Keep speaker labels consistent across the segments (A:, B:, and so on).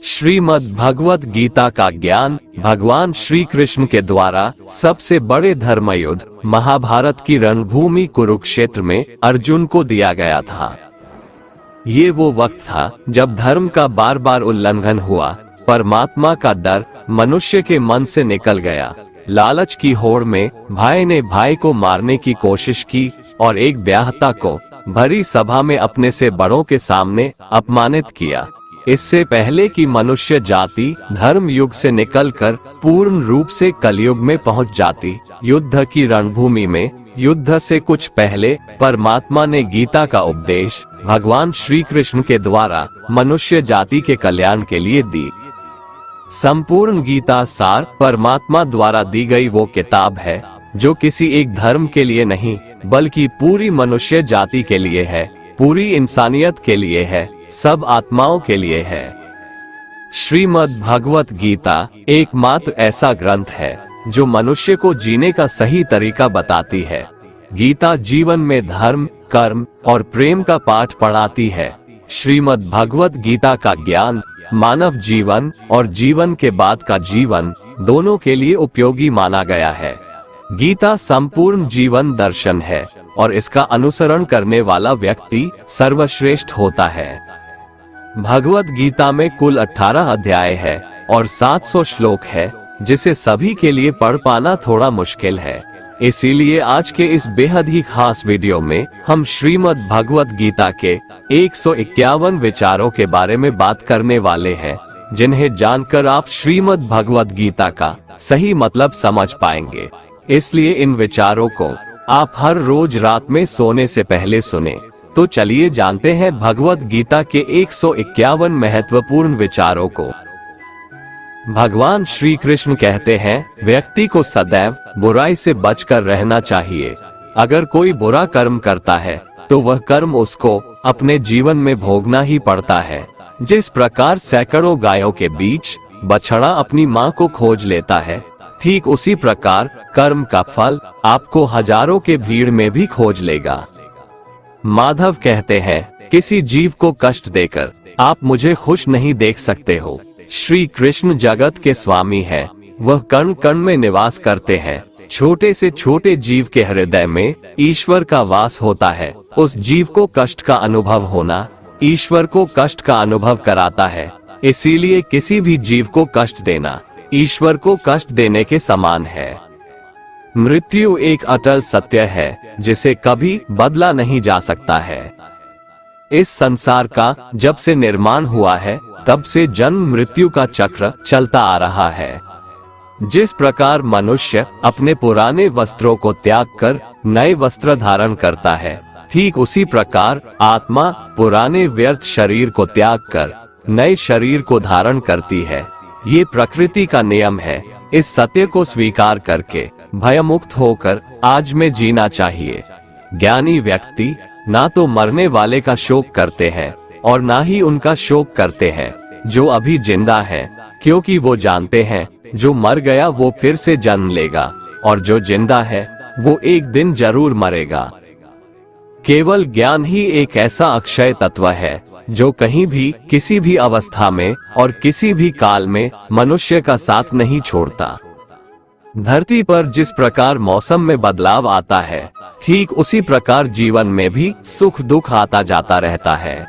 A: श्रीमद् भगवत गीता का ज्ञान भगवान श्री कृष्ण के द्वारा सबसे बड़े धर्मयुद्ध महाभारत की रणभूमि कुरुक्षेत्र में अर्जुन को दिया गया था। ये वो वक्त था जब धर्म का बार बार उल्लंघन हुआ, परमात्मा का डर मनुष्य के मन से निकल गया। लालच की होड़ में भाई ने भाई को मारने की कोशिश की और एक ब्याहता को भरी सभा में अपने से बड़ों के सामने अपमानित किया। इससे पहले कि मनुष्य जाति धर्म युग से निकलकर पूर्ण रूप से कलयुग में पहुंच जाती, युद्ध की रणभूमि में युद्ध से कुछ पहले परमात्मा ने गीता का उपदेश भगवान श्री कृष्ण के द्वारा मनुष्य जाति के कल्याण के लिए दी। संपूर्ण गीता सार परमात्मा द्वारा दी गई वो किताब है जो किसी एक धर्म के लिए नहीं बल्कि पूरी मनुष्य जाति के लिए है, पूरी इंसानियत के लिए है, सब आत्माओं के लिए है। श्रीमद् भगवत गीता एकमात्र ऐसा ग्रंथ है जो मनुष्य को जीने का सही तरीका बताती है। गीता जीवन में धर्म, कर्म और प्रेम का पाठ पढ़ाती है। श्रीमद् भगवत गीता का ज्ञान मानव जीवन और जीवन के बाद का जीवन दोनों के लिए उपयोगी माना गया है। गीता संपूर्ण जीवन दर्शन है और इसका अनुसरण करने वाला व्यक्ति सर्वश्रेष्ठ होता है। भगवत गीता में कुल 18 अध्याय है और 700 श्लोक है, जिसे सभी के लिए पढ़ पाना थोड़ा मुश्किल है। इसीलिए आज के इस बेहद ही खास वीडियो में हम श्रीमद् भगवत गीता के 151 विचारों के बारे में बात करने वाले हैं, जिन्हें जानकर आप श्रीमद् भगवत गीता का सही मतलब समझ पाएंगे। इसलिए इन विचारों को आप हर रोज रात में सोने से पहले सुने। तो चलिए जानते हैं भगवत गीता के 151 महत्वपूर्ण विचारों को। भगवान श्री कृष्ण कहते हैं, व्यक्ति को सदैव बुराई से बचकर रहना चाहिए। अगर कोई बुरा कर्म करता है तो वह कर्म उसको अपने जीवन में भोगना ही पड़ता है। जिस प्रकार सैकड़ों गायों के बीच बछड़ा अपनी माँ को खोज लेता है, ठीक उसी प्रकार कर्म का फल आपको हजारों के भीड़ में भी खोज लेगा। माधव कहते हैं, किसी जीव को कष्ट देकर आप मुझे खुश नहीं देख सकते हो। श्री कृष्ण जगत के स्वामी है, वह कण कण में निवास करते हैं। छोटे से छोटे जीव के हृदय में ईश्वर का वास होता है। उस जीव को कष्ट का अनुभव होना ईश्वर को कष्ट का अनुभव कराता है। इसीलिए किसी भी जीव को कष्ट देना ईश्वर को कष्ट देने के समान है। मृत्यु एक अटल सत्य है जिसे कभी बदला नहीं जा सकता है। इस संसार का जब से निर्माण हुआ है तब से जन्म मृत्यु का चक्र चलता आ रहा है। जिस प्रकार मनुष्य अपने पुराने वस्त्रों को त्याग कर नए वस्त्र धारण करता है, ठीक उसी प्रकार आत्मा पुराने व्यर्थ शरीर को त्याग कर नए शरीर को धारण करती है। ये प्रकृति का नियम है। इस सत्य को स्वीकार करके भयमुक्त होकर आज में जीना चाहिए। ज्ञानी व्यक्ति ना तो मरने वाले का शोक करते हैं और ना ही उनका शोक करते हैं जो अभी जिंदा है, क्योंकि वो जानते हैं जो मर गया वो फिर से जन्म लेगा और जो जिंदा है वो एक दिन जरूर मरेगा। केवल ज्ञान ही एक ऐसा अक्षय तत्व है जो कहीं भी किसी भी अवस्था में और किसी भी काल में मनुष्य का साथ नहीं छोड़ता। धरती पर जिस प्रकार मौसम में बदलाव आता है, ठीक उसी प्रकार जीवन में भी सुख दुख आता जाता रहता है।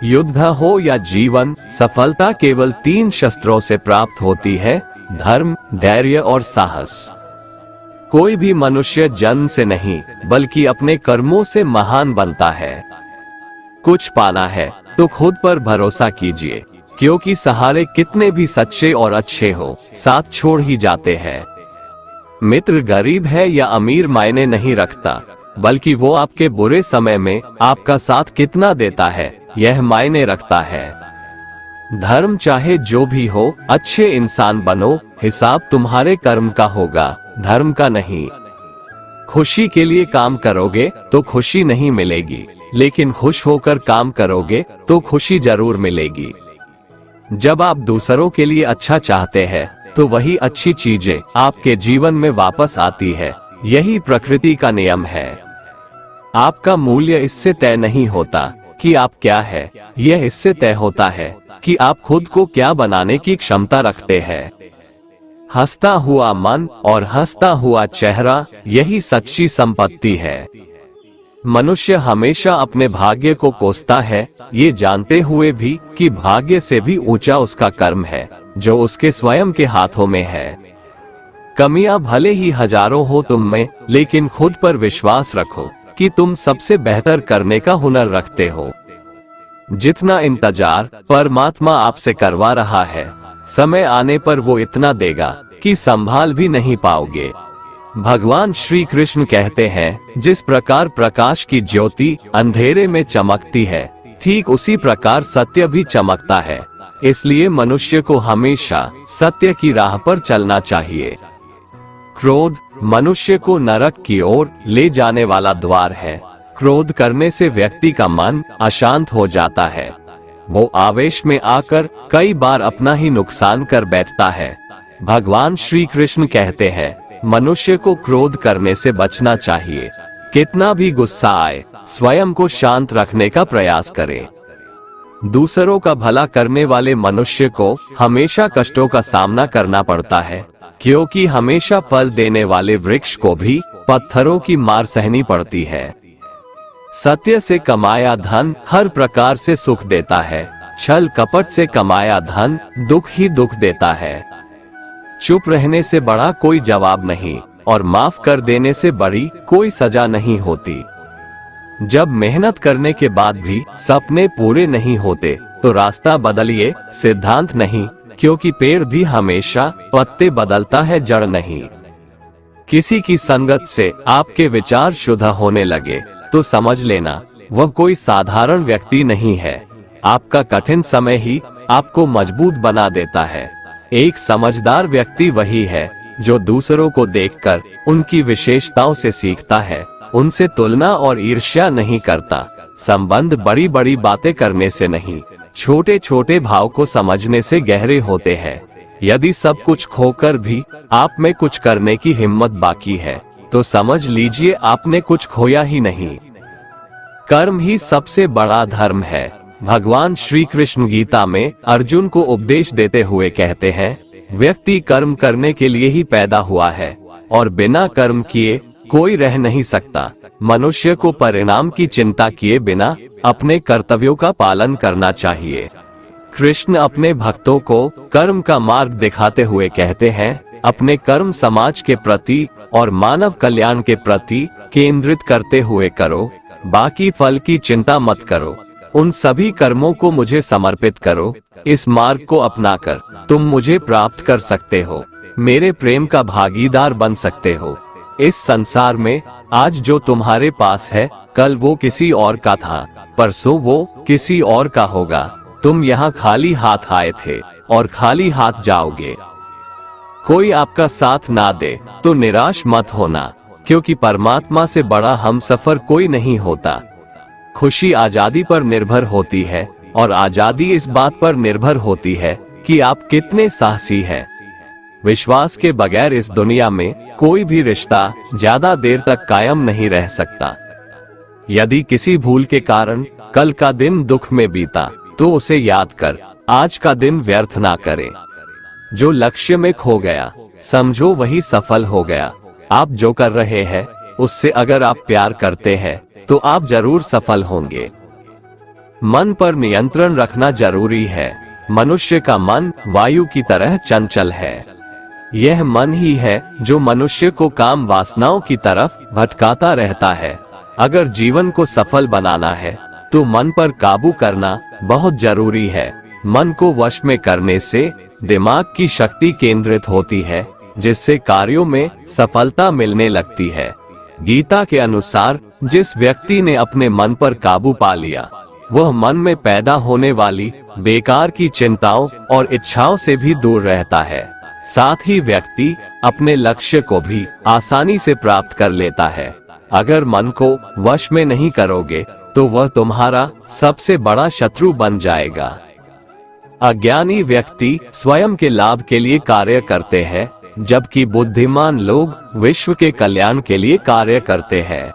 A: युद्ध हो या जीवन, सफलता केवल 3 शस्त्रों से प्राप्त होती है, धर्म, धैर्य और साहस। कोई भी मनुष्य जन्म से नहीं बल्कि अपने कर्मों से महान बनता है। कुछ पाना है तो खुद पर भरोसा कीजिए, क्योंकि सहारे कितने भी सच्चे और अच्छे हो, साथ छोड़ ही जाते हैं। मित्र गरीब है या अमीर मायने नहीं रखता, बल्कि वो आपके बुरे समय में आपका साथ कितना देता है यह मायने रखता है। धर्म चाहे जो भी हो, अच्छे इंसान बनो, हिसाब तुम्हारे कर्म का होगा, धर्म का नहीं। खुशी के लिए काम करोगे तो खुशी नहीं मिलेगी, लेकिन खुश होकर काम करोगे तो खुशी जरूर मिलेगी। जब आप दूसरों के लिए अच्छा चाहते हैं तो वही अच्छी चीजें आपके जीवन में वापस आती है। यही प्रकृति का नियम है। आपका मूल्य इससे तय नहीं होता कि आप क्या है, यह इससे तय होता है कि आप खुद को क्या बनाने की क्षमता रखते हैं। हंसता हुआ मन और हंसता हुआ चेहरा, यही सच्ची संपत्ति है। मनुष्य हमेशा अपने भाग्य को कोसता है, ये जानते हुए भी कि भाग्य से भी ऊंचा उसका कर्म है, जो उसके स्वयं के हाथों में है। कमियां भले ही हजारों हो तुम में, लेकिन खुद पर विश्वास रखो कि तुम सबसे बेहतर करने का हुनर रखते हो। जितना इंतजार परमात्मा आपसे करवा रहा है, समय आने पर वो इतना देगा कि संभाल भी नहीं पाओगे। भगवान श्री कृष्ण कहते हैं, जिस प्रकार प्रकाश की ज्योति अंधेरे में चमकती है, ठीक उसी प्रकार सत्य भी चमकता है। इसलिए मनुष्य को हमेशा सत्य की राह पर चलना चाहिए। क्रोध मनुष्य को नरक की ओर ले जाने वाला द्वार है। क्रोध करने से व्यक्ति का मन अशांत हो जाता है। वो आवेश में आकर कई बार अपना ही नुकसान कर बैठता है। भगवान श्री कृष्ण कहते हैं, मनुष्य को क्रोध करने से बचना चाहिए। कितना भी गुस्सा आए, स्वयं को शांत रखने का प्रयास करें। दूसरों का भला करने वाले मनुष्य को हमेशा कष्टों का सामना करना पड़ता है, क्योंकि हमेशा फल देने वाले वृक्ष को भी पत्थरों की मार सहनी पड़ती है। सत्य से कमाया धन हर प्रकार से सुख देता है, छल कपट से कमाया धन दुख ही दुख देता है। चुप रहने से बड़ा कोई जवाब नहीं, और माफ कर देने से बड़ी कोई सजा नहीं होती। जब मेहनत करने के बाद भी सपने पूरे नहीं होते, तो रास्ता बदलिए, सिद्धांत नहीं, क्योंकि पेड़ भी हमेशा पत्ते बदलता है, जड़ नहीं। किसी की संगत से आपके विचार शुद्ध होने लगे तो समझ लेना वह कोई साधारण व्यक्ति नहीं है। आपका कठिन समय ही आपको मजबूत बना देता है। एक समझदार व्यक्ति वही है जो दूसरों को देखकर उनकी विशेषताओं से सीखता है, उनसे तुलना और ईर्ष्या नहीं करता। संबंध बड़ी बड़ी बातें करने से नहीं, छोटे छोटे भाव को समझने से गहरे होते हैं। यदि सब कुछ खोकर भी आप में कुछ करने की हिम्मत बाकी है, तो समझ लीजिए आपने कुछ खोया ही नहीं। कर्म ही सबसे बड़ा धर्म है। भगवान श्री कृष्ण गीता में अर्जुन को उपदेश देते हुए कहते हैं, व्यक्ति कर्म करने के लिए ही पैदा हुआ है और बिना कर्म किए कोई रह नहीं सकता। मनुष्य को परिणाम की चिंता किए बिना अपने कर्तव्यों का पालन करना चाहिए। कृष्ण अपने भक्तों को कर्म का मार्ग दिखाते हुए कहते हैं, अपने कर्म समाज के प्रति और मानव कल्याण के प्रति केंद्रित करते हुए करो, बाकी फल की चिंता मत करो। उन सभी कर्मों को मुझे समर्पित करो। इस मार्ग को अपनाकर तुम मुझे प्राप्त कर सकते हो, मेरे प्रेम का भागीदार बन सकते हो। इस संसार में आज जो तुम्हारे पास है, कल वो किसी और का था, परसों वो किसी और का होगा। तुम यहाँ खाली हाथ आए थे और खाली हाथ जाओगे। कोई आपका साथ ना दे तो निराश मत होना, क्योंकि परमात्मा से बड़ा हमसफर कोई नहीं होता। खुशी आजादी पर निर्भर होती है, और आजादी इस बात पर निर्भर होती है कि आप कितने साहसी हैं। विश्वास के बगैर इस दुनिया में कोई भी रिश्ता ज्यादा देर तक कायम नहीं रह सकता। यदि किसी भूल के कारण कल का दिन दुख में बीता, तो उसे याद कर आज का दिन व्यर्थ ना करे। जो लक्ष्य में खो गया, समझो वही सफल हो गया। आप जो कर रहे हैं, उससे अगर आप प्यार करते हैं, तो आप जरूर सफल होंगे। मन पर नियंत्रण रखना जरूरी है। मनुष्य का मन वायु की तरह चंचल है। यह मन ही है जो मनुष्य को काम वासनाओं की तरफ भटकाता रहता है। अगर जीवन को सफल बनाना है, तो मन पर काबू करना बहुत जरूरी है। मन को वश में करने से दिमाग की शक्ति केंद्रित होती है, जिससे कार्यों में सफलता मिलने लगती है। गीता के अनुसार जिस व्यक्ति ने अपने मन पर काबू पा लिया, वह मन में पैदा होने वाली बेकार की चिंताओं और इच्छाओं से भी दूर रहता है। साथ ही व्यक्ति अपने लक्ष्य को भी आसानी से प्राप्त कर लेता है। अगर मन को वश में नहीं करोगे, तो वह तुम्हारा सबसे बड़ा शत्रु बन जाएगा। अज्ञानी व्यक्ति स्वयं के लाभ के लिए कार्य करते हैं, जबकि बुद्धिमान लोग विश्व के कल्याण के लिए कार्य करते हैं।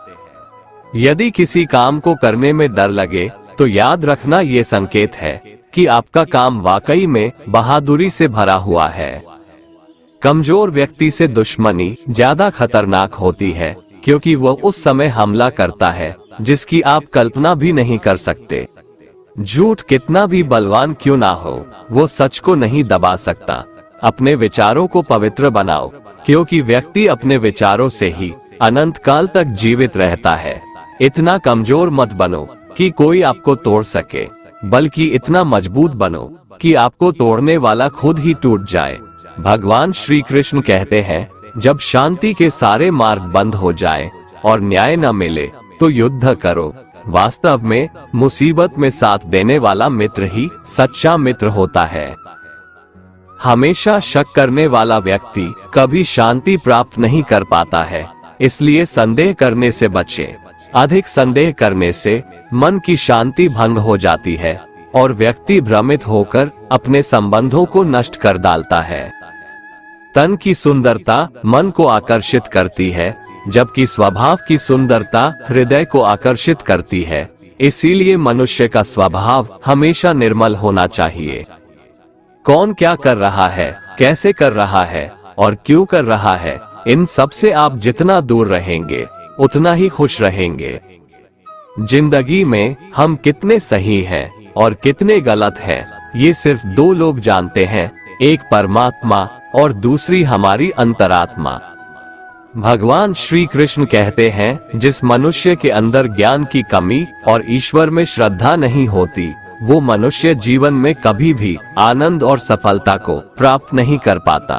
A: यदि किसी काम को करने में डर लगे, तो याद रखना ये संकेत है कि आपका काम वाकई में बहादुरी से भरा हुआ है। कमजोर व्यक्ति से दुश्मनी ज्यादा खतरनाक होती है, क्योंकि वह उस समय हमला करता है जिसकी आप कल्पना भी नहीं कर सकते। झूठ कितना भी बलवान क्यों ना हो, वो सच को नहीं दबा सकता। अपने विचारों को पवित्र बनाओ, क्योंकि व्यक्ति अपने विचारों से ही अनंत काल तक जीवित रहता है। इतना कमजोर मत बनो कि कोई आपको तोड़ सके, बल्कि इतना मजबूत बनो कि आपको तोड़ने वाला खुद ही टूट जाए। भगवान श्री कृष्ण कहते हैं, जब शांति के सारे मार्ग बंद हो जाए और न्याय न मिले तो युद्ध करो। वास्तव में मुसीबत में साथ देने वाला मित्र ही सच्चा मित्र होता है। हमेशा शक करने वाला व्यक्ति कभी शांति प्राप्त नहीं कर पाता है, इसलिए संदेह करने से बचें। अधिक संदेह करने से मन की शांति भंग हो जाती है और व्यक्ति भ्रमित होकर अपने संबंधों को नष्ट कर डालता है। तन की सुंदरता मन को आकर्षित करती है, जबकि स्वभाव की सुंदरता हृदय को आकर्षित करती है। इसीलिए मनुष्य का स्वभाव हमेशा निर्मल होना चाहिए। कौन क्या कर रहा है, कैसे कर रहा है और क्यों कर रहा है, इन सब से आप जितना दूर रहेंगे उतना ही खुश रहेंगे। जिंदगी में हम कितने सही हैं और कितने गलत हैं, ये सिर्फ दो लोग जानते हैं, एक परमात्मा और दूसरी हमारी अंतरात्मा। भगवान श्री कृष्ण कहते हैं, जिस मनुष्य के अंदर ज्ञान की कमी और ईश्वर में श्रद्धा नहीं होती, वो मनुष्य जीवन में कभी भी आनंद और सफलता को प्राप्त नहीं कर पाता।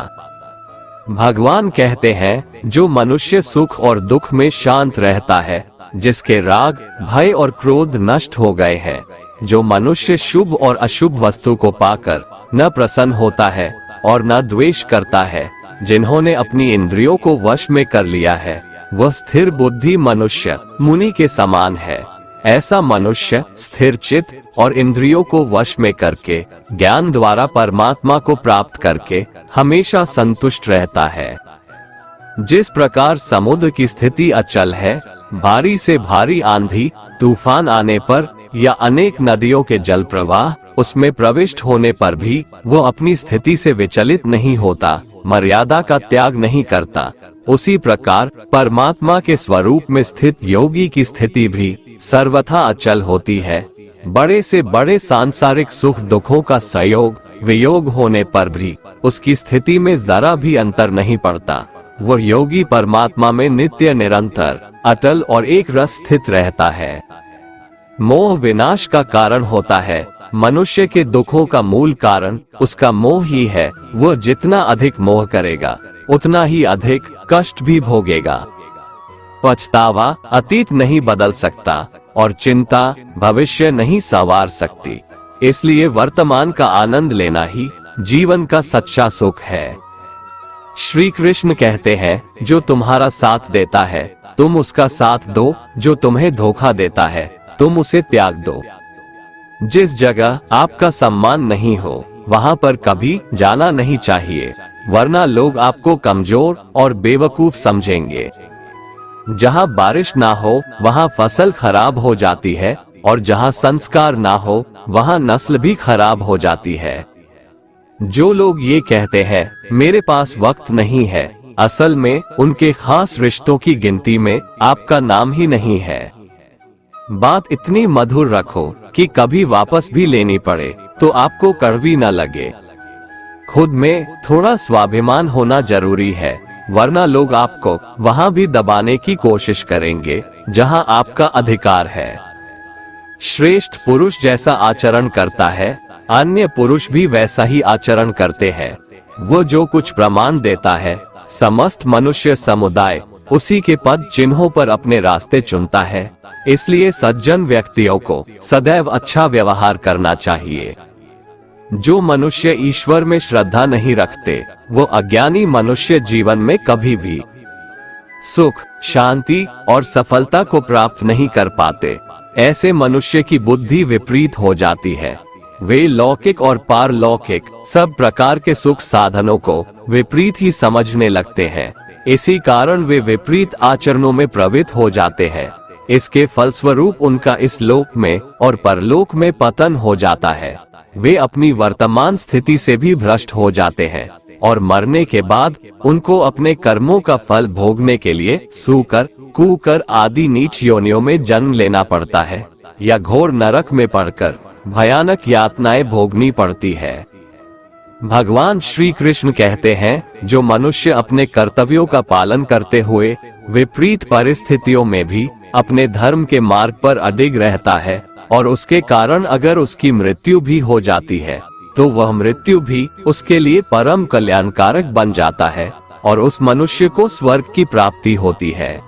A: भगवान कहते हैं, जो मनुष्य सुख और दुख में शांत रहता है, जिसके राग, भय और क्रोध नष्ट हो गए हैं, जो मनुष्य शुभ और अशुभ वस्तु को पाकर न प्रसन्न होता है और न द्वेष करता है, जिन्होंने अपनी इंद्रियों को वश में कर लिया है, वह स्थिर बुद्धि मनुष्य मुनि के समान है। ऐसा मनुष्य स्थिर चित्त और इंद्रियों को वश में करके ज्ञान द्वारा परमात्मा को प्राप्त करके हमेशा संतुष्ट रहता है। जिस प्रकार समुद्र की स्थिति अचल है, भारी से भारी आंधी तूफान आने पर या अनेक नदियों के जल प्रवाह उसमें प्रविष्ट होने पर भी वो अपनी स्थिति से विचलित नहीं होता, मर्यादा का त्याग नहीं करता, उसी प्रकार परमात्मा के स्वरूप में स्थित योगी की स्थिति भी सर्वथा अचल होती है। बड़े से बड़े सांसारिक सुख दुखों का संयोग वियोग होने पर भी उसकी स्थिति में जरा भी अंतर नहीं पड़ता। वो योगी परमात्मा में नित्य निरंतर अटल और एक रस स्थित रहता है। मोह विनाश का कारण होता है। मनुष्य के दुखों का मूल कारण उसका मोह ही है। वह जितना अधिक मोह करेगा उतना ही अधिक कष्ट भी भोगेगा। पछतावा अतीत नहीं बदल सकता और चिंता भविष्य नहीं संवार सकती। इसलिए वर्तमान का आनंद लेना ही जीवन का सच्चा सुख है। श्री कृष्ण कहते हैं, जो तुम्हारा साथ देता है तुम उसका साथ दो, जो तुम्हें धोखा देता है तुम उसे त्याग दो। जिस जगह आपका सम्मान नहीं हो वहां पर कभी जाना नहीं चाहिए, वरना लोग आपको कमजोर और बेवकूफ समझेंगे। जहां बारिश ना हो वहां फसल खराब हो जाती है और जहां संस्कार ना हो वहां नस्ल भी खराब हो जाती है। जो लोग ये कहते हैं मेरे पास वक्त नहीं है, असल में उनके खास रिश्तों की गिनती में आपका नाम ही नहीं है। बात इतनी मधुर रखो कि कभी वापस भी लेनी पड़े तो आपको कड़वी न लगे। खुद में थोड़ा स्वाभिमान होना जरूरी है, वरना लोग आपको वहां भी दबाने की कोशिश करेंगे जहां आपका अधिकार है। श्रेष्ठ पुरुष जैसा आचरण करता है, अन्य पुरुष भी वैसा ही आचरण करते हैं। वो जो कुछ प्रमाण देता है, समस्त मनुष्य समुदाय उसी के पद चिन्हों पर अपने रास्ते चुनता है। इसलिए सज्जन व्यक्तियों को सदैव अच्छा व्यवहार करना चाहिए। जो मनुष्य ईश्वर में श्रद्धा नहीं रखते, वो अज्ञानी मनुष्य जीवन में कभी भी सुख, शांति और सफलता को प्राप्त नहीं कर पाते। ऐसे मनुष्य की बुद्धि विपरीत हो जाती है। वे लौकिक और पारलौकिक सब प्रकार के सुख साधनों को विपरीत ही समझने लगते हैं। इसी कारण वे विपरीत आचरणों में प्रवृत्त हो जाते हैं। इसके फलस्वरूप उनका इस लोक में और परलोक में पतन हो जाता है। वे अपनी वर्तमान स्थिति से भी भ्रष्ट हो जाते हैं और मरने के बाद उनको अपने कर्मों का फल भोगने के लिए सूकर, कूकर आदि नीच योनियों में जन्म लेना पड़ता है या घोर नरक में पड़कर भयानक यातनाएं भोगनी पड़ती है। भगवान श्री कृष्ण कहते हैं, जो मनुष्य अपने कर्तव्यों का पालन करते हुए विपरीत परिस्थितियों में भी अपने धर्म के मार्ग पर अडिग रहता है और उसके कारण अगर उसकी मृत्यु भी हो जाती है तो वह मृत्यु भी उसके लिए परम कल्याणकारक बन जाता है और उस मनुष्य को स्वर्ग की प्राप्ति होती है।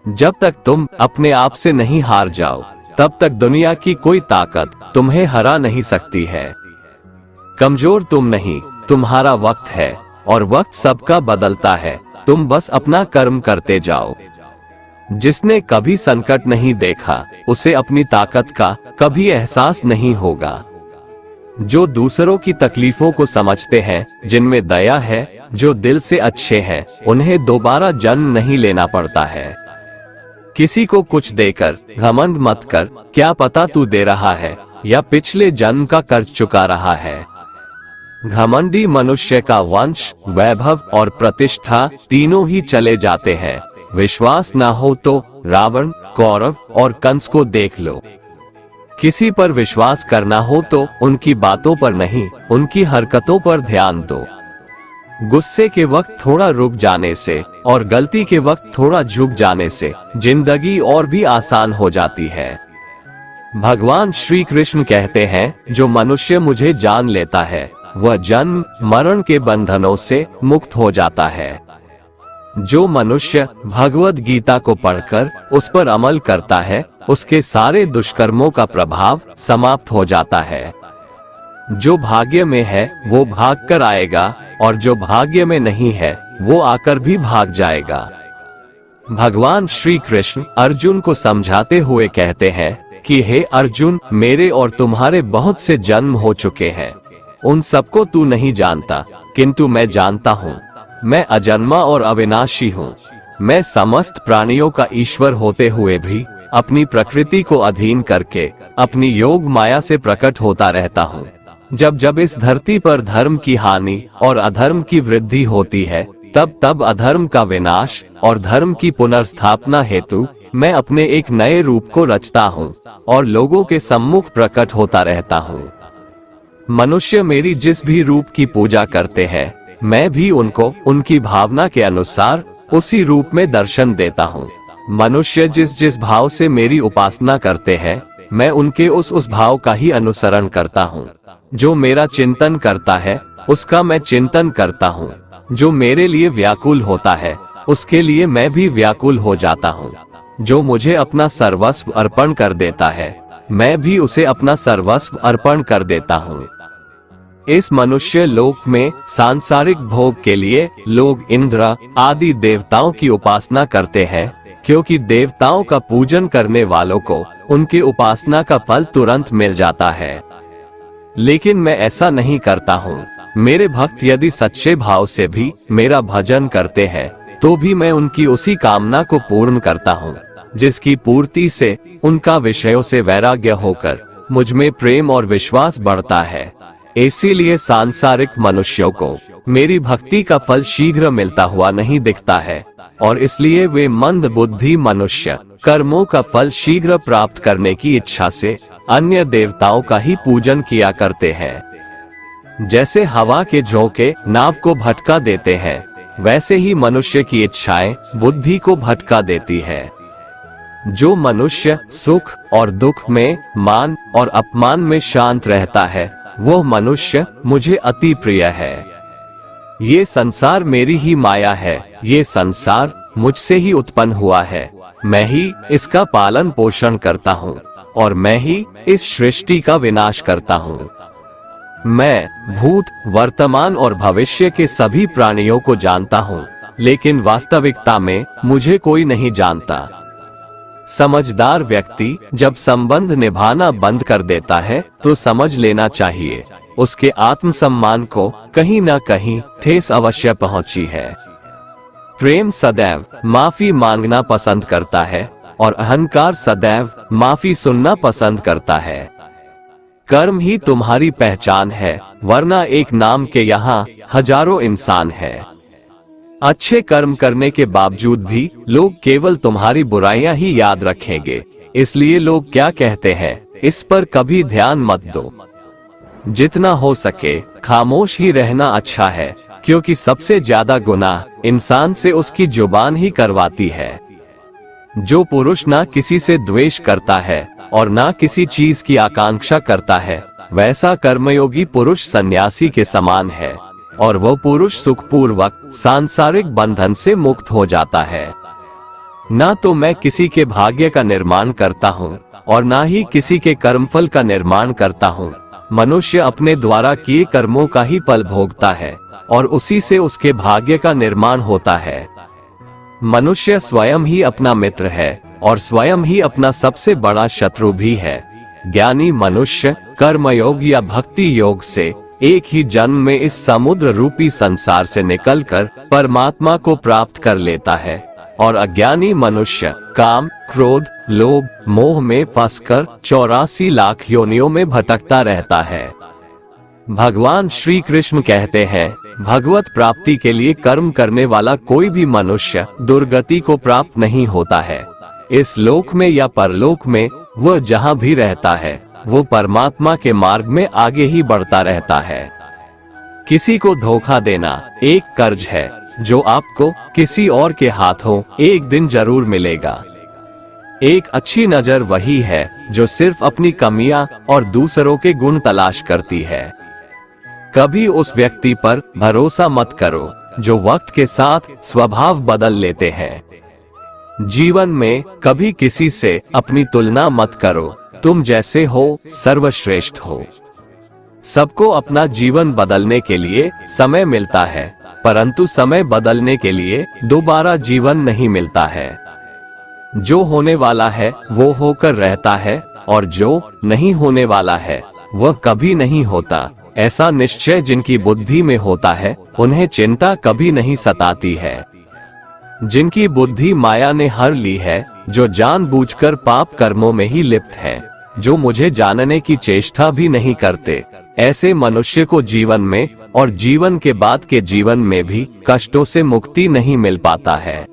A: जब तक तुम अपने आप से नहीं हार जाओ तब तक दुनिया की कोई ताकत तुम्हें हरा नहीं सकती है। कमजोर तुम नहीं, तुम्हारा वक्त है और वक्त सबका बदलता है। तुम बस अपना कर्म करते जाओ। जिसने कभी संकट नहीं देखा उसे अपनी ताकत का कभी एहसास नहीं होगा। जो दूसरों की तकलीफों को समझते हैं, जिनमें दया है, जो दिल से अच्छे हैं, उन्हें दोबारा जन्म नहीं लेना पड़ता है। किसी को कुछ देकर घमंड मत कर, क्या पता तू दे रहा है या पिछले जन्म का कर्ज चुका रहा है। घमंडी मनुष्य का वंश, वैभव और प्रतिष्ठा तीनों ही चले जाते हैं। विश्वास ना हो तो रावण, कौरव और कंस को देख लो। किसी पर विश्वास करना हो तो उनकी बातों पर नहीं, उनकी हरकतों पर ध्यान दो। गुस्से के वक्त थोड़ा रुक जाने से और गलती के वक्त थोड़ा झुक जाने से जिंदगी और भी आसान हो जाती है। भगवान श्री कृष्ण कहते हैं, जो मनुष्य मुझे जान लेता है वह जन्म मरण के बंधनों से मुक्त हो जाता है। जो मनुष्य भगवद गीता को पढ़कर उस पर अमल करता है उसके सारे दुष्कर्मों का प्रभाव समाप्त हो जाता है। जो भाग्य में है वो भाग कर आएगा और जो भाग्य में नहीं है वो आकर भी भाग जाएगा। भगवान श्री कृष्ण अर्जुन को समझाते हुए कहते हैं कि हे अर्जुन, मेरे और तुम्हारे बहुत से जन्म हो चुके हैं। उन सबको तू नहीं जानता, किंतु मैं जानता हूँ। मैं अजन्मा और अविनाशी हूँ। मैं समस्त प्राणियों का ईश्वर होते हुए भी अपनी प्रकृति को अधीन करके अपनी योग माया से प्रकट होता रहता हूँ। जब जब इस धरती पर धर्म की हानि और अधर्म की वृद्धि होती है तब तब अधर्म का विनाश और धर्म की पुनर्स्थापना हेतु मैं अपने एक नए रूप को रचता हूँ और लोगों के सम्मुख प्रकट होता रहता हूँ। मनुष्य मेरी जिस भी रूप की पूजा करते हैं मैं भी उनको उनकी भावना के अनुसार उसी रूप में दर्शन देता हूँ। मनुष्य जिस जिस भाव से मेरी उपासना करते हैं मैं उनके उस भाव का ही अनुसरण करता हूँ। जो मेरा चिंतन करता है उसका मैं चिंतन करता हूँ। जो मेरे लिए व्याकुल होता है उसके लिए मैं भी व्याकुल हो जाता हूँ। जो मुझे अपना सर्वस्व अर्पण कर देता है मैं भी उसे अपना सर्वस्व अर्पण कर देता हूँ। इस मनुष्य लोक में सांसारिक भोग के लिए लोग इंद्र आदि देवताओं की उपासना करते हैं, क्योंकि देवताओं का पूजन करने वालों को उनकी उपासना का फल तुरंत मिल जाता है। लेकिन मैं ऐसा नहीं करता हूँ। मेरे भक्त यदि सच्चे भाव से भी मेरा भजन करते हैं तो भी मैं उनकी उसी कामना को पूर्ण करता हूँ, जिसकी पूर्ति से उनका विषयों से वैराग्य होकर मुझ में प्रेम और विश्वास बढ़ता है। इसीलिए सांसारिक मनुष्यों को मेरी भक्ति का फल शीघ्र मिलता हुआ नहीं दिखता है और इसलिए वे मंद बुद्धि मनुष्य कर्मों का फल शीघ्र प्राप्त करने की इच्छा से अन्य देवताओं का ही पूजन किया करते हैं। जैसे हवा के झोंके नाव को भटका देते हैं, वैसे ही मनुष्य की इच्छाएं बुद्धि को भटका देती है। जो मनुष्य सुख और दुख में, मान और अपमान में शांत रहता है वो मनुष्य मुझे अति प्रिय है। ये संसार मेरी ही माया है। ये संसार मुझसे ही उत्पन्न हुआ है। मैं ही इसका पालन पोषण करता हूँ और मैं ही इस सृष्टि का विनाश करता हूँ। मैं भूत, वर्तमान और भविष्य के सभी प्राणियों को जानता हूँ, लेकिन वास्तविकता में मुझे कोई नहीं जानता। समझदार व्यक्ति जब संबंध निभाना बंद कर देता है तो समझ लेना चाहिए उसके आत्मसम्मान को कहीं न कहीं ठेस अवश्य पहुंची है। प्रेम सदैव माफी मांगना पसंद करता है और अहंकार सदैव माफी सुनना पसंद करता है। कर्म ही तुम्हारी पहचान है, वरना एक नाम के यहाँ हजारों इंसान है। अच्छे कर्म करने के बावजूद भी लोग केवल तुम्हारी बुराइयां ही याद रखेंगे, इसलिए लोग क्या कहते हैं इस पर कभी ध्यान मत दो। जितना हो सके खामोश ही रहना अच्छा है, क्योंकि सबसे ज्यादा गुनाह इंसान से उसकी जुबान ही करवाती है। जो पुरुष ना किसी से द्वेष करता है और ना किसी चीज की आकांक्षा करता है, वैसा कर्मयोगी पुरुष सन्यासी के समान है, और वह पुरुष सुखपूर्वक सांसारिक बंधन से मुक्त हो जाता है। ना तो मैं किसी के भाग्य का निर्माण करता हूँ और ना ही किसी के कर्मफल का निर्माण करता हूँ। मनुष्य अपने द्वारा किए कर्मों का ही फल भोगता है और उसी से उसके भाग्य का निर्माण होता है। मनुष्य स्वयं ही अपना मित्र है और स्वयं ही अपना सबसे बड़ा शत्रु भी है। ज्ञानी मनुष्य कर्मयोग या भक्ति योग से एक ही जन्म में इस समुद्र रूपी संसार से निकलकर परमात्मा को प्राप्त कर लेता है, और अज्ञानी मनुष्य काम, क्रोध, लोभ, मोह में फंसकर 84 लाख योनियों में भटकता रहता है। भगवान श्री कृष्ण कहते हैं, भगवत प्राप्ति के लिए कर्म करने वाला कोई भी मनुष्य दुर्गति को प्राप्त नहीं होता है। इस लोक में या परलोक में वह जहाँ भी रहता है, वो परमात्मा के मार्ग में आगे ही बढ़ता रहता है। किसी को धोखा देना एक कर्ज है जो आपको किसी और के हाथों एक दिन जरूर मिलेगा। एक अच्छी नजर वही है जो सिर्फ अपनी कमियां और दूसरों के गुण तलाश करती है। कभी उस व्यक्ति पर भरोसा मत करो जो वक्त के साथ स्वभाव बदल लेते हैं। जीवन में कभी किसी से अपनी तुलना मत करो, तुम जैसे हो सर्वश्रेष्ठ हो। सबको अपना जीवन बदलने के लिए समय मिलता है, परंतु समय बदलने के लिए दोबारा जीवन नहीं मिलता है। जो होने वाला है वो होकर रहता है, और जो नहीं होने वाला है वह कभी नहीं होता। ऐसा निश्चय जिनकी बुद्धि में होता है, उन्हें चिंता कभी नहीं सताती है। जिनकी बुद्धि माया ने हर ली है, जो जानबूझकर पाप कर्मों में ही लिप्त हैं, जो मुझे जानने की चेष्टा भी नहीं करते, ऐसे मनुष्य को जीवन में और जीवन के बाद के जीवन में भी कष्टों से मुक्ति नहीं मिल पाता है।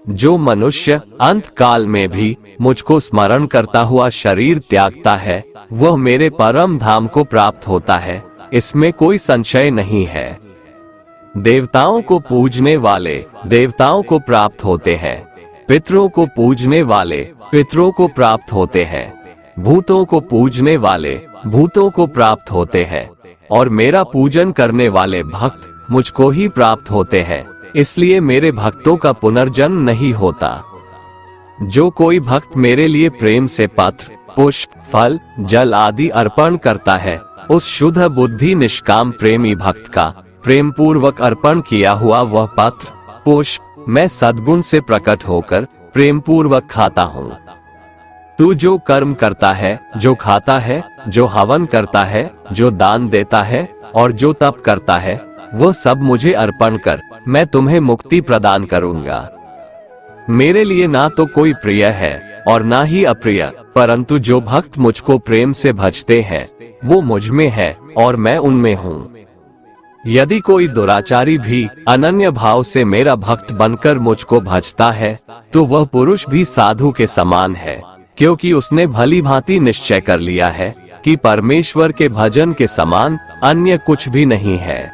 A: जो मनुष्य अंत काल में भी मुझको स्मरण करता हुआ शरीर त्यागता है, वह मेरे परम धाम को प्राप्त होता है, इसमें कोई संशय नहीं है। देवताओं को पूजने वाले देवताओं को प्राप्त होते हैं, पितरों को पूजने वाले पितरों को प्राप्त होते हैं, भूतों को पूजने वाले भूतों को प्राप्त होते हैं, और मेरा पूजन करने वाले भक्त मुझको ही प्राप्त होते हैं। इसलिए मेरे भक्तों का पुनर्जन्म नहीं होता। जो कोई भक्त मेरे लिए प्रेम से पत्र, पुष्प, फल, जल आदि अर्पण करता है, उस शुद्ध बुद्धि निष्काम प्रेमी भक्त का प्रेम पूर्वक अर्पण किया हुआ वह पत्र, पुष्प मैं सद्गुण से प्रकट होकर प्रेम पूर्वक खाता हूँ। तू जो कर्म करता है, जो खाता है, जो हवन करता है, जो दान देता है और जो तप करता है, वह सब मुझे अर्पण कर, मैं तुम्हें मुक्ति प्रदान करूंगा। मेरे लिए ना तो कोई प्रिय है और ना ही अप्रिय, परंतु जो भक्त मुझको प्रेम से भजते हैं वो मुझ में है और मैं उनमें हूँ। यदि कोई दुराचारी भी अनन्य भाव से मेरा भक्त बनकर मुझको भजता है, तो वह पुरुष भी साधु के समान है, क्योंकि उसने भली भांति निश्चय कर लिया है कि परमेश्वर के भजन के समान अन्य कुछ भी नहीं है।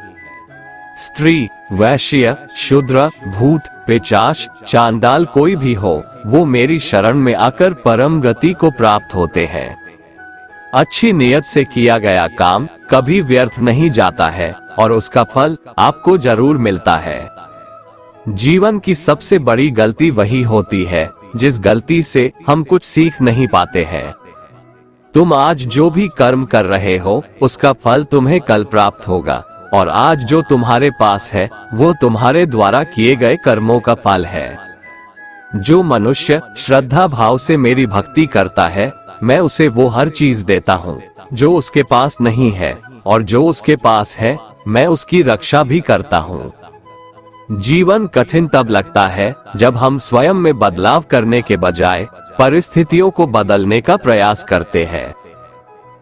A: स्त्री, वैश्य, शूद्र, भूत, पिशाच, चांडाल कोई भी हो, वो मेरी शरण में आकर परम गति को प्राप्त होते हैं। अच्छी नियत से किया गया काम कभी व्यर्थ नहीं जाता है और उसका फल आपको जरूर मिलता है। जीवन की सबसे बड़ी गलती वही होती है जिस गलती से हम कुछ सीख नहीं पाते हैं। तुम आज जो भी कर्म कर रहे हो, उसका फल तुम्हें कल प्राप्त होगा, और आज जो तुम्हारे पास है वो तुम्हारे द्वारा किए गए कर्मों का फल है। जो मनुष्य श्रद्धा भाव से मेरी भक्ति करता है, मैं उसे वो हर चीज देता हूँ जो उसके पास नहीं है, और जो उसके पास है मैं उसकी रक्षा भी करता हूँ। जीवन कठिन तब लगता है जब हम स्वयं में बदलाव करने के बजाय परिस्थितियों को बदलने का प्रयास करते हैं।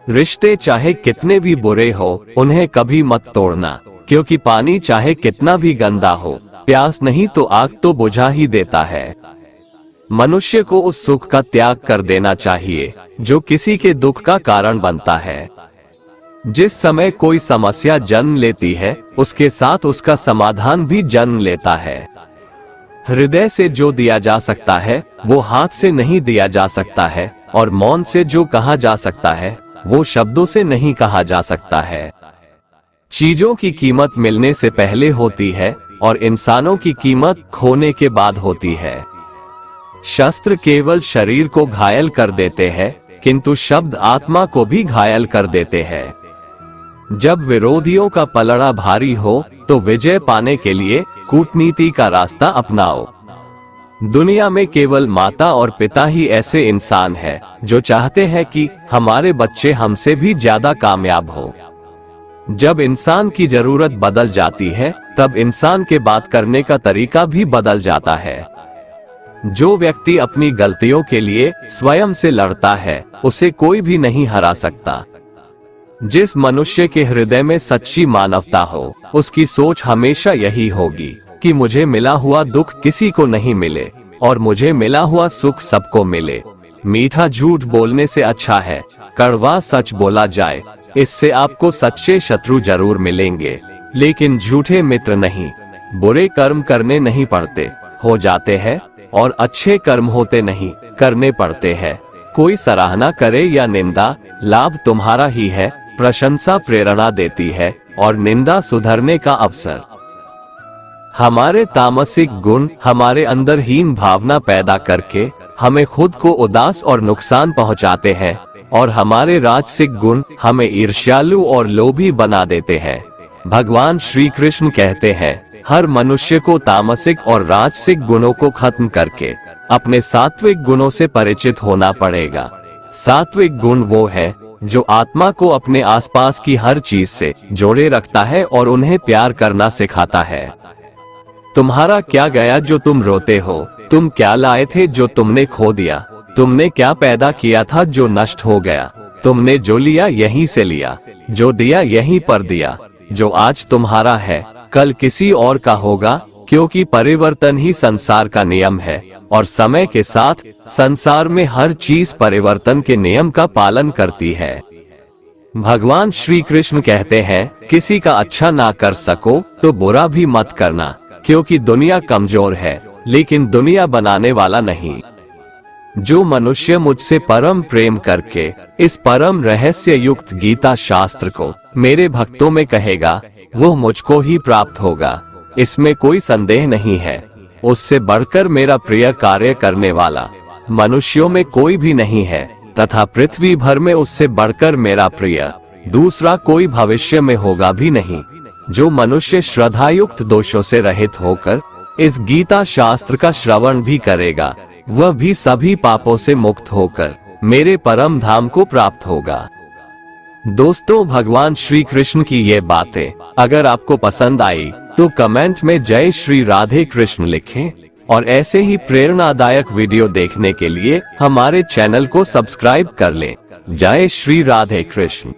A: रिश्ते चाहे कितने भी बुरे हो, उन्हें कभी मत तोड़ना, क्योंकि पानी चाहे कितना भी गंदा हो, प्यास नहीं तो आग तो बुझा ही देता है। मनुष्य को उस सुख का त्याग कर देना चाहिए जो किसी के दुख का कारण बनता है। जिस समय कोई समस्या जन्म लेती है, उसके साथ उसका समाधान भी जन्म लेता है। हृदय से जो दिया जा सकता है वो हाथ से नहीं दिया जा सकता है, और मौन से जो कहा जा सकता है वो शब्दों से नहीं कहा जा सकता है। चीजों की कीमत मिलने से पहले होती है और इंसानों की कीमत खोने के बाद होती है। शस्त्र केवल शरीर को घायल कर देते हैं, किंतु शब्द आत्मा को भी घायल कर देते हैं। जब विरोधियों का पलड़ा भारी हो तो विजय पाने के लिए कूटनीति का रास्ता अपनाओ। दुनिया में केवल माता और पिता ही ऐसे इंसान हैं जो चाहते हैं कि हमारे बच्चे हमसे भी ज्यादा कामयाब हो। जब इंसान की जरूरत बदल जाती है, तब इंसान के बात करने का तरीका भी बदल जाता है। जो व्यक्ति अपनी गलतियों के लिए स्वयं से लड़ता है, उसे कोई भी नहीं हरा सकता। जिस मनुष्य के हृदय में सच्ची मानवता हो, उसकी सोच हमेशा यही होगी कि मुझे मिला हुआ दुख किसी को नहीं मिले और मुझे मिला हुआ सुख सबको मिले। मीठा झूठ बोलने से अच्छा है कड़वा सच बोला जाए। इससे आपको सच्चे शत्रु जरूर मिलेंगे, लेकिन झूठे मित्र नहीं। बुरे कर्म करने नहीं पड़ते, हो जाते हैं, और अच्छे कर्म होते नहीं, करने पड़ते हैं। कोई सराहना करे या निंदा, लाभ तुम्हारा ही है। प्रशंसा प्रेरणा देती है और निंदा सुधरने का अवसर। हमारे तामसिक गुण हमारे अंदर हीन भावना पैदा करके हमें खुद को उदास और नुकसान पहुंचाते हैं, और हमारे राजसिक गुण हमें ईर्ष्यालु और लोभी बना देते हैं। भगवान श्री कृष्ण कहते हैं, हर मनुष्य को तामसिक और राजसिक गुणों को खत्म करके अपने सात्विक गुणों से परिचित होना पड़ेगा। सात्विक गुण वो है जो आत्मा को अपने आसपास की हर चीज से जोड़े रखता है और उन्हें प्यार करना सिखाता है। तुम्हारा क्या गया जो तुम रोते हो? तुम क्या लाए थे जो तुमने खो दिया? तुमने क्या पैदा किया था जो नष्ट हो गया? तुमने जो लिया यहीं से लिया, जो दिया यहीं पर दिया। जो आज तुम्हारा है कल किसी और का होगा, क्योंकि परिवर्तन ही संसार का नियम है, और समय के साथ संसार में हर चीज परिवर्तन के नियम का पालन करती है। भगवान श्री कृष्ण कहते हैं, किसी का अच्छा ना कर सको तो बुरा भी मत करना, क्योंकि दुनिया कमजोर है लेकिन दुनिया बनाने वाला नहीं। जो मनुष्य मुझसे परम प्रेम करके इस परम रहस्य युक्त गीता शास्त्र को मेरे भक्तों में कहेगा, वो मुझको ही प्राप्त होगा, इसमें कोई संदेह नहीं है। उससे बढ़कर मेरा प्रिय कार्य करने वाला मनुष्यों में कोई भी नहीं है, तथा पृथ्वी भर में उससे बढ़कर मेरा प्रिय दूसरा कोई भविष्य में होगा भी नहीं। जो मनुष्य श्रद्धायुक्त दोषों से रहित होकर इस गीता शास्त्र का श्रवण भी करेगा, वह भी सभी पापों से मुक्त होकर मेरे परम धाम को प्राप्त होगा। दोस्तों, भगवान श्री कृष्ण की ये बातें अगर आपको पसंद आई तो कमेंट में जय श्री राधे कृष्ण लिखें, और ऐसे ही प्रेरणादायक वीडियो देखने के लिए हमारे चैनल को सब्सक्राइब कर लें। जय श्री राधे कृष्ण।